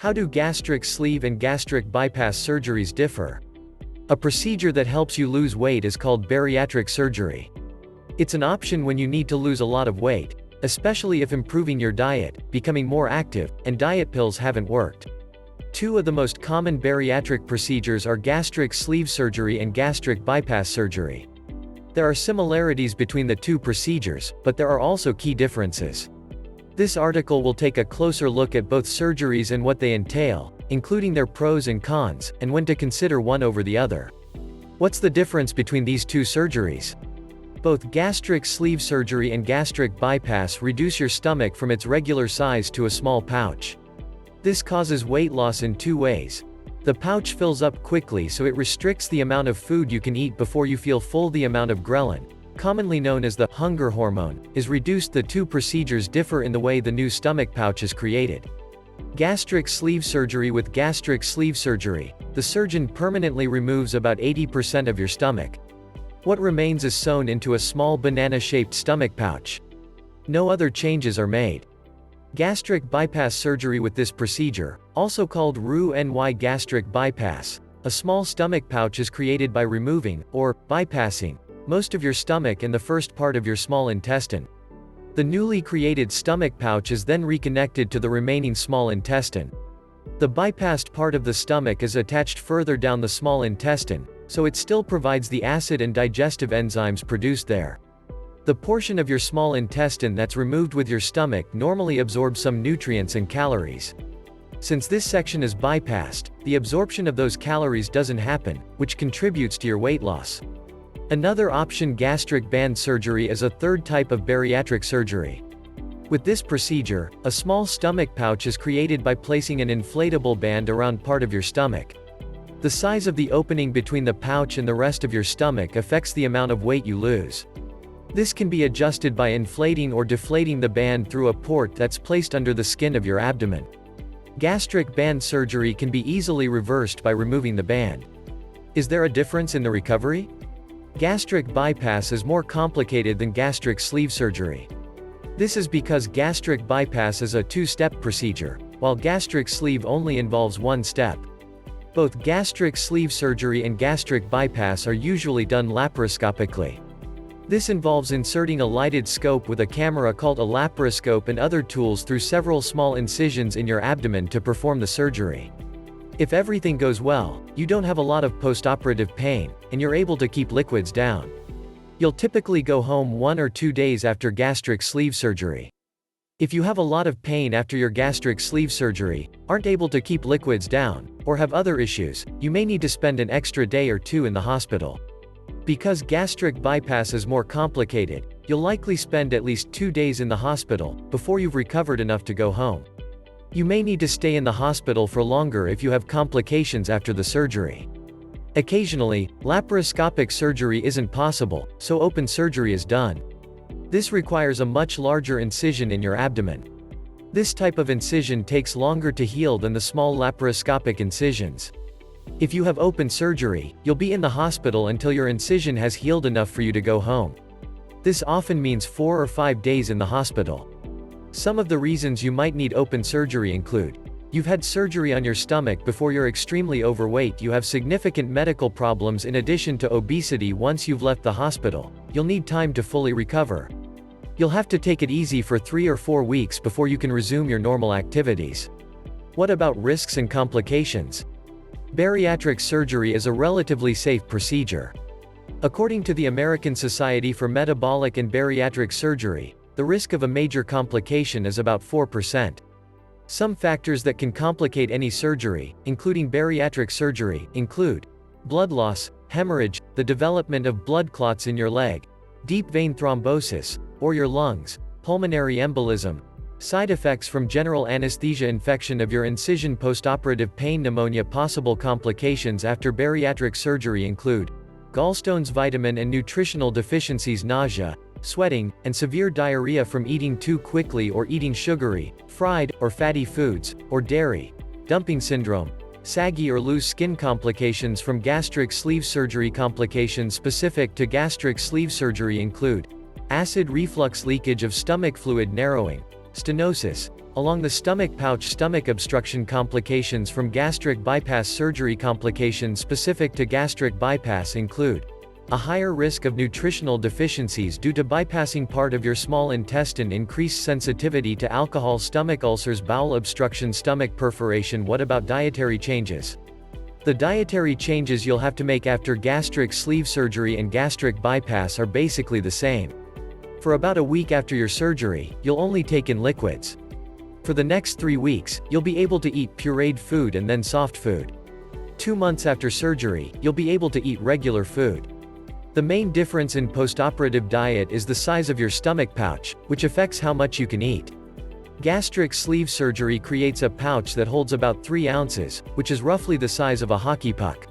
How do gastric sleeve and gastric bypass surgeries differ? A procedure that helps you lose weight is called bariatric surgery. It's an option when you need to lose a lot of weight, especially if improving your diet, becoming more active, and diet pills haven't worked. Two of the most common bariatric procedures are gastric sleeve surgery and gastric bypass surgery. There are similarities between the two procedures, but there are also key differences. This article will take a closer look at both surgeries and what they entail, including their pros and cons, and when to consider one over the other. What's the difference between these two surgeries? Both gastric sleeve surgery and gastric bypass reduce your stomach from its regular size to a small pouch. This causes weight loss in two ways. The pouch fills up quickly, so it restricts the amount of food you can eat before you feel full. The amount of ghrelin, commonly known as the hunger hormone, is reduced. The two procedures differ in the way the new stomach pouch is created. Gastric sleeve surgery. With gastric sleeve surgery, the surgeon permanently removes about 80% of your stomach. What remains is sewn into a small banana-shaped stomach pouch. No other changes are made. Gastric bypass surgery. With this procedure, also called roux-en-y gastric bypass, a small stomach pouch is created by removing, or bypassing, most of your stomach and the first part of your small intestine. The newly created stomach pouch is then reconnected to the remaining small intestine. The bypassed part of the stomach is attached further down the small intestine, so it still provides the acid and digestive enzymes produced there. The portion of your small intestine that's removed with your stomach normally absorbs some nutrients and calories. Since this section is bypassed, the absorption of those calories doesn't happen, which contributes to your weight loss. Another option, gastric band surgery, is a third type of bariatric surgery. With this procedure, a small stomach pouch is created by placing an inflatable band around part of your stomach. The size of the opening between the pouch and the rest of your stomach affects the amount of weight you lose. This can be adjusted by inflating or deflating the band through a port that's placed under the skin of your abdomen. Gastric band surgery can be easily reversed by removing the band. Is there a difference in the recovery? Gastric bypass is more complicated than gastric sleeve surgery. This is because gastric bypass is a two-step procedure, while gastric sleeve only involves one step. Both gastric sleeve surgery and gastric bypass are usually done laparoscopically. This involves inserting a lighted scope with a camera called a laparoscope and other tools through several small incisions in your abdomen to perform the surgery. If everything goes well, you don't have a lot of postoperative pain, and you're able to keep liquids down. You'll typically go home 1 or 2 days after gastric sleeve surgery. If you have a lot of pain after your gastric sleeve surgery, aren't able to keep liquids down, or have other issues, you may need to spend an extra day or two in the hospital. Because gastric bypass is more complicated, you'll likely spend at least 2 days in the hospital before you've recovered enough to go home. You may need to stay in the hospital for longer if you have complications after the surgery. Occasionally, laparoscopic surgery isn't possible, so open surgery is done. This requires a much larger incision in your abdomen. This type of incision takes longer to heal than the small laparoscopic incisions. If you have open surgery, you'll be in the hospital until your incision has healed enough for you to go home. This often means 4 or 5 days in the hospital. Some of the reasons you might need open surgery include: you've had surgery on your stomach before, you're extremely overweight, you have significant medical problems in addition to obesity. Once you've left the hospital, you'll need time to fully recover. You'll have to take it easy for 3 or 4 weeks before you can resume your normal activities. What about risks and complications? Bariatric surgery is a relatively safe procedure. According to the American Society for Metabolic and Bariatric Surgery, the risk of a major complication is about 4%. Some factors that can complicate any surgery, including bariatric surgery, include blood loss, hemorrhage, the development of blood clots in your leg, deep vein thrombosis, or your lungs, pulmonary embolism, side effects from general anesthesia, infection of your incision, postoperative pain, pneumonia. Possible complications after bariatric surgery include gallstones, vitamin and nutritional deficiencies, nausea, sweating, and severe diarrhea from eating too quickly or eating sugary, fried, or fatty foods, or dairy, dumping syndrome, saggy or loose skin. Complications from gastric sleeve surgery. Complications specific to gastric sleeve surgery include acid reflux, leakage of stomach fluid, narrowing, stenosis, Along the stomach pouch, stomach obstruction complications from gastric bypass surgery. Complications specific to gastric bypass include a higher risk of nutritional deficiencies due to bypassing part of your small intestine, increased sensitivity to alcohol, stomach ulcers, bowel obstruction, stomach perforation. What about dietary changes? The dietary changes you'll have to make after gastric sleeve surgery and gastric bypass are basically the same. For about a week after your surgery, you'll only take in liquids. For the next 3 weeks, you'll be able to eat pureed food and then soft food. 2 months after surgery, you'll be able to eat regular food. The main difference in postoperative diet is the size of your stomach pouch, which affects how much you can eat. Gastric sleeve surgery creates a pouch that holds about 3 ounces, which is roughly the size of a hockey puck.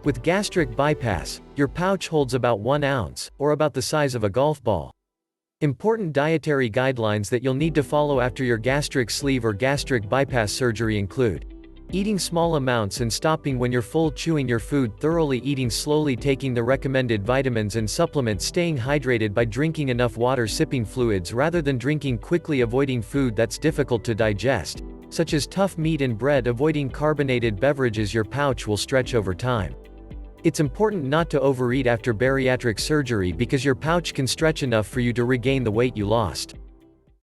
With gastric bypass, your pouch holds about 1 ounce, or about the size of a golf ball. Important dietary guidelines that you'll need to follow after your gastric sleeve or gastric bypass surgery include eating small amounts and stopping when you're full, chewing your food thoroughly, eating slowly, taking the recommended vitamins and supplements, staying hydrated by drinking enough water, sipping fluids rather than drinking quickly, avoiding food that's difficult to digest, such as tough meat and bread, avoiding carbonated beverages. Your pouch will stretch over time. It's important not to overeat after bariatric surgery because your pouch can stretch enough for you to regain the weight you lost.